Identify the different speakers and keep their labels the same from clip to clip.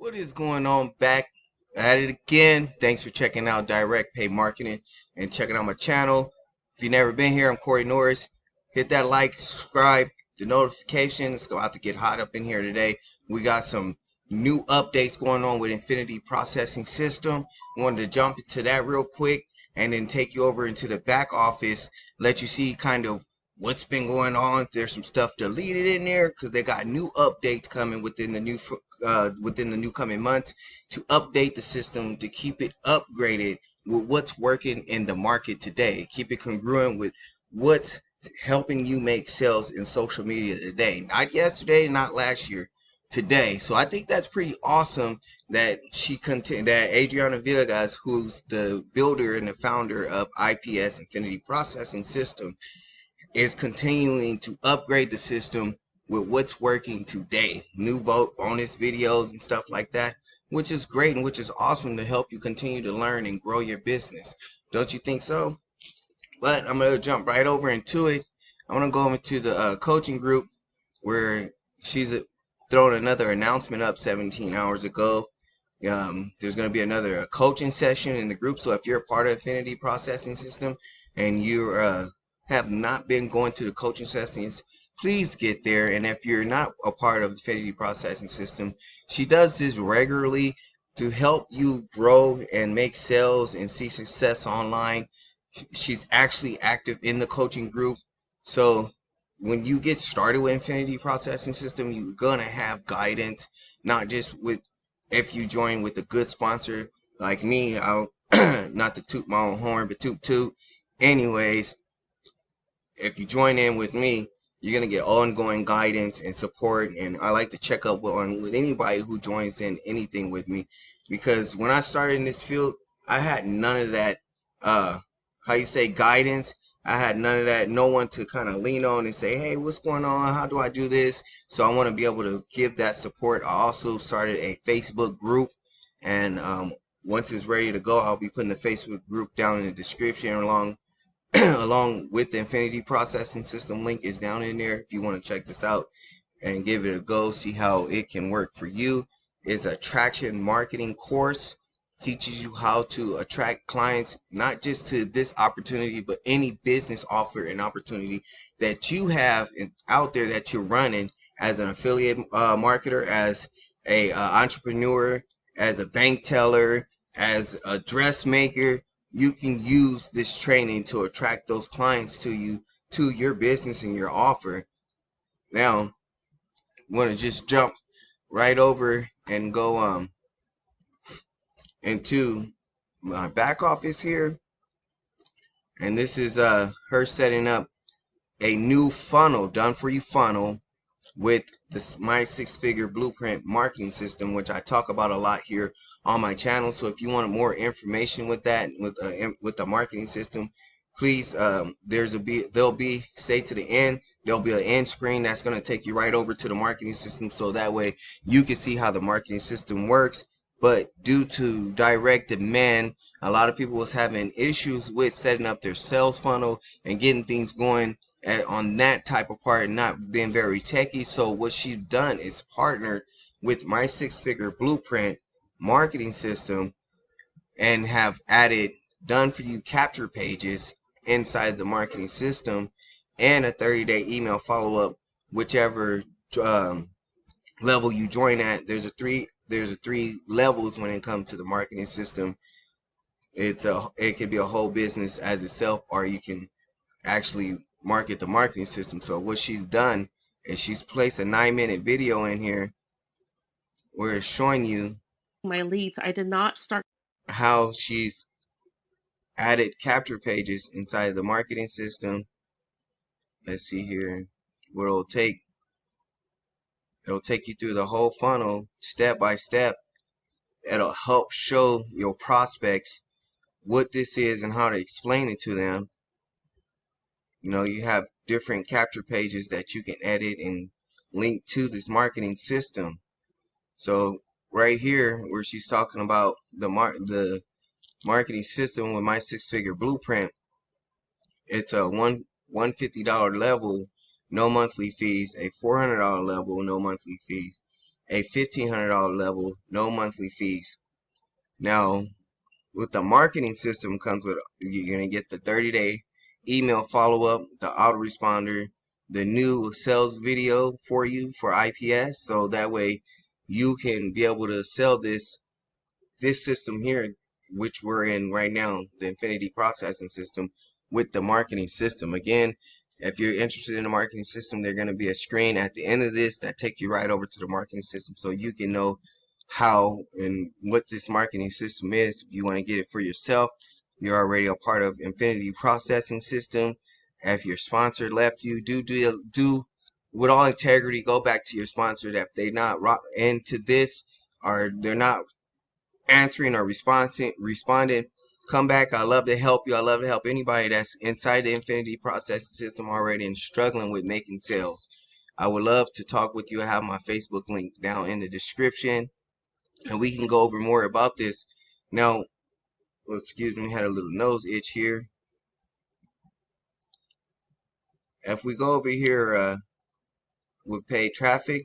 Speaker 1: What is going on? Back at it again. Thanks for checking out Direct Pay Marketing and checking out my channel. If you've never been here, I'm Corey Norris. Hit that like, subscribe, the notification. It's about to get hot up in here today. We got some new updates going on with Infinity Processing System. Wanted to jump into that real quick and then take you over into the back office, let you see kind of what's been going on. There's some stuff deleted in there because they got new updates coming within the new coming months to update the system to keep it upgraded with what's working in the market today. Keep it congruent with what's helping you make sales in social media today. Not yesterday, not last year, today. So I think that's pretty awesome that that Adriana Villegas, who's the builder and the founder of IPS Infinity Processing System, is continuing to upgrade the system with what's working today. New vote bonus videos and stuff like that, which is great and which is awesome to help you continue to learn and grow your business. Don't you think so? But I'm going to jump right over into it. I want to go into the coaching group where she's thrown another announcement up 17 hours ago. There's going to be another coaching session in the group. So if you're a part of Infinity Processing System and you have not been going to the coaching sessions, please get there. And if you're not a part of Infinity Processing System, she does this regularly to help you grow and make sales and see success online. She's actually active in the coaching group. So when you get started with Infinity Processing System, you're gonna have guidance, not just with if you join with a good sponsor like me. I'll not to toot my own horn, but toot toot. Anyways, if you join in with me, you're gonna get ongoing guidance and support. And I like to check up with anybody who joins in anything with me, because when I started in this field, I had none of that. How you say, guidance. I had none of that. No one to kind of lean on and say, "Hey, what's going on? How do I do this?" So I want to be able to give that support. I also started a Facebook group, and once it's ready to go, I'll be putting the Facebook group down in the description along along with the Infinity Processing System. Link is down in there if you want to check this out and give it a go, see how it can work for you. It's a traction marketing course, teaches you how to attract clients, not just to this opportunity, but any business offer and opportunity that you have out there that you're running as an affiliate marketer, as a entrepreneur, as a bank teller, as a dressmaker. You can use this training to attract those clients to you, to your business and your offer. Now, I want to just jump right over and go into my back office here, and this is her setting up a new funnel, done for you funnel, with this My Six Figure Blueprint marketing system, which I talk about a lot here on my channel. So if you want more information with that, with the marketing system, please there'll be stay to the end. There'll be an end screen that's going to take you right over to the marketing system, so that way you can see how the marketing system works. But due to direct demand, a lot of people was having issues with setting up their sales funnel and getting things going on that type of part, and not being very techy. So what she's done is partnered with My Six Figure Blueprint marketing system and have added done for you capture pages inside the marketing system, and a 30-day email follow-up, whichever level you join at. There's a three levels when it comes to the marketing system. It could be a whole business as itself, or you can actually market the marketing system. So what she's done is she's placed a 9-minute video in here where it's showing you
Speaker 2: my leads. I did not start
Speaker 1: how she's added capture pages inside the marketing system. Let's see here what it'll take. It'll take you through the whole funnel step by step. It'll help show your prospects what this is and how to explain it to them. You have different capture pages that you can edit and link to this marketing system. So right here, where she's talking about the marketing system with My Six Figure Blueprint, it's a $150 level, no monthly fees, a $400 level, no monthly fees, a $1,500 level, no monthly fees. Now, with the marketing system comes with, you're going to get the 30-day email follow-up, the autoresponder, the new sales video for you for IPS, so that way you can be able to sell this system here, which we're in right now, the Infinity Processing System, with the marketing system. Again, if you're interested in the marketing system, there's going to be a screen at the end of this that take you right over to the marketing system, so you can know how and what this marketing system is. If you want to get it for yourself, you're already a part of Infinity Processing System. If your sponsor left you, do with all integrity, go back to your sponsor. If they're not into this, or they're not answering or responding, come back. I love to help you. I love to help anybody that's inside the Infinity Processing System already and struggling with making sales. I would love to talk with you. I have my Facebook link down in the description, and we can go over more about this. Now, excuse me, had a little nose itch here. If we go over here with paid traffic,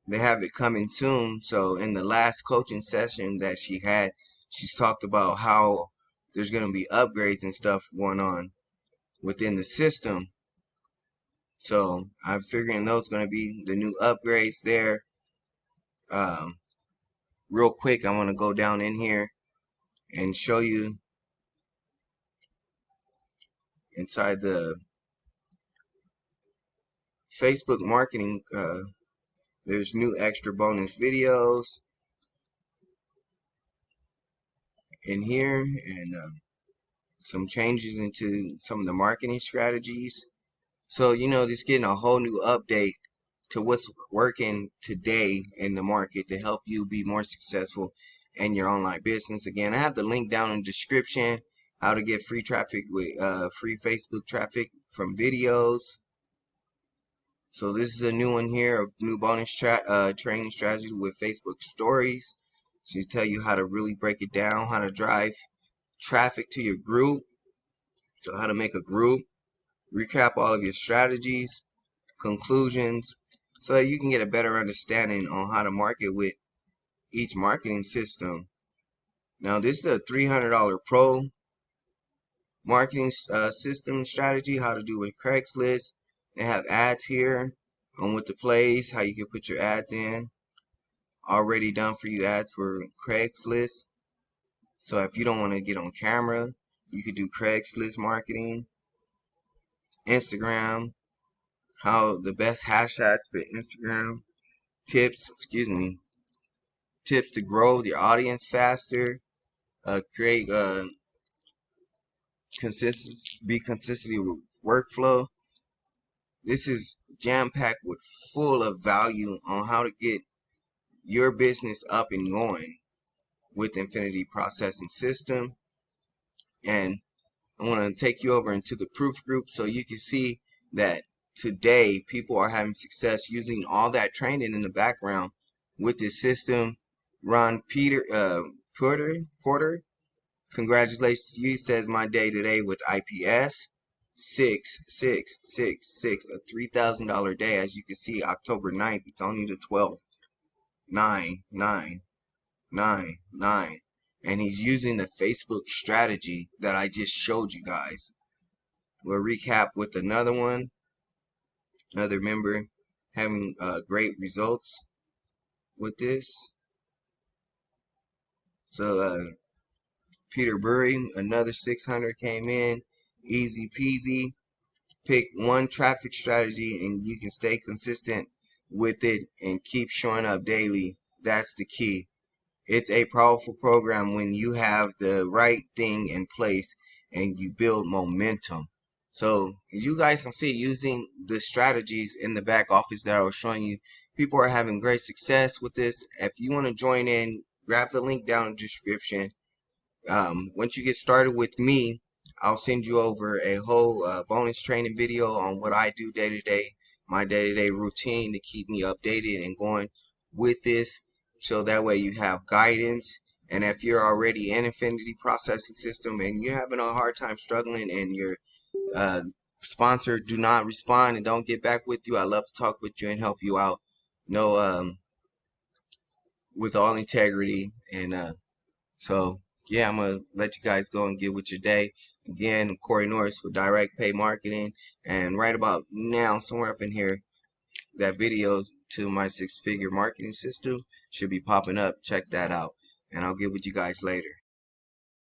Speaker 1: they have it coming soon. So in the last coaching session that she had, she's talked about how there's going to be upgrades and stuff going on within the system. So I'm figuring those going to be the new upgrades there. Real quick, I want to go down in here and show you inside the Facebook marketing. There's new extra bonus videos in here, and some changes into some of the marketing strategies. So, just getting a whole new update to what's working today in the market to help you be more successful in your online business. Again, I have the link down in the description, how to get free traffic with free Facebook traffic from videos. So this is a new one here, a new bonus training strategy with Facebook stories. She'll tell you how to really break it down, how to drive traffic to your group. So how to make a group, recap all of your strategies, conclusions, so that you can get a better understanding on how to market with each marketing system. Now this is a $300 pro marketing system strategy, how to do with Craigslist. They have ads here on with the plays, how you can put your ads in. Already done for you ads for Craigslist. So if you don't want to get on camera, you could do Craigslist marketing. Instagram, how the best hashtags for Instagram. Tips to grow your audience faster. Create be consistently with workflow. This is jam-packed with full of value on how to get your business up and going with Infinity Processing System. And I want to take you over into the proof group so you can see that today people are having success using all that training in the background with this system. Ron Porter, congratulations to you. Says my day today with IPS 6666, a $3,000 day. As you can see, October 9th, it's only the 12th. 999, and he's using the Facebook strategy that I just showed you guys. We'll recap with another one. Another member having great results with this. So Peter Burry, another 600 came in, easy peasy. Pick one traffic strategy and you can stay consistent with it and keep showing up daily. That's the key. It's a powerful program when you have the right thing in place and you build momentum. So you guys can see, using the strategies in the back office that I was showing you, people are having great success with this. If you want to join in, grab the link down in the description. Once you get started with me, I'll send you over a whole bonus training video on what I do day to day, my day-to-day routine to keep me updated and going with this. So that way you have guidance. And if you're already in Infinity Processing System and you're having a hard time struggling and your sponsor do not respond and don't get back with you, I love to talk with you and help you out. No with all integrity. And so yeah, I'm gonna let you guys go and get with your day. Again, I'm Corey Norris with Direct Pay Marketing, and right about now, somewhere up in here, that video to my 6-figure marketing system should be popping up. Check that out, and I'll get with you guys later.